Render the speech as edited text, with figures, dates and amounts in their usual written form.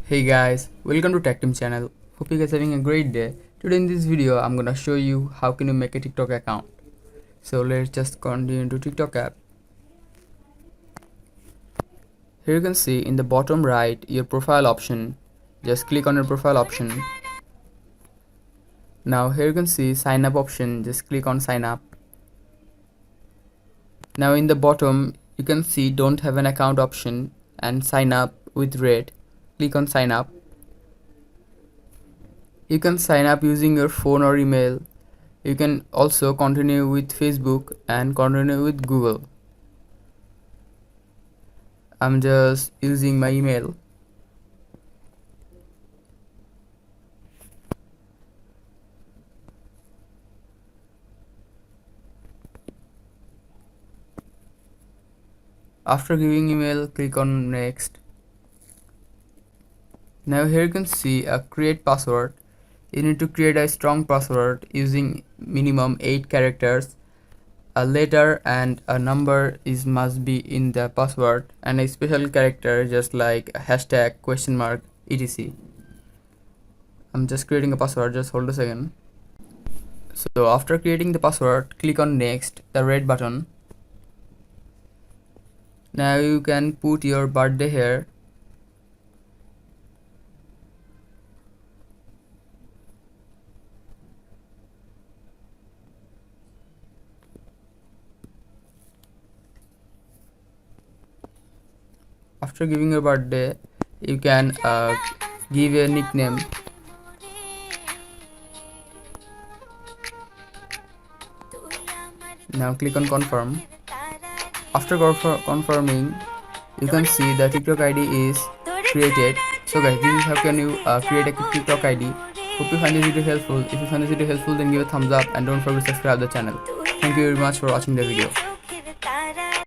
Hey guys, welcome to TechTeam channel. Hope you guys are having a great day. Today in this video, I'm gonna show you how can you make a TikTok account. So let's just continue to TikTok app. Here you can see in the bottom right your profile option. Just click on your profile option. Now here you can see sign up option. Just click on sign up. Now in the bottom you can see don't have an account option and sign up with red. Click on sign up. You can sign up using your phone or email. You can also continue with Facebook and continue with Google. I'm just using my email. After giving email, click on next. Now here you can see a create password. You need to create a strong password using minimum 8 characters. A letter and a number must be in the password and a special character just like a hashtag, question mark, etc. I'm just creating a password, just hold a second. So after creating the password, click on next, the red button. Now you can put your birthday here. After giving your birthday, you can give a nickname. Now click on confirm. After confirming, you can see the TikTok ID is created. So guys, this is how can you create a TikTok ID. Hope you find this video helpful. If you find this video helpful, then give a thumbs up and don't forget to subscribe the channel. Thank you very much for watching the video.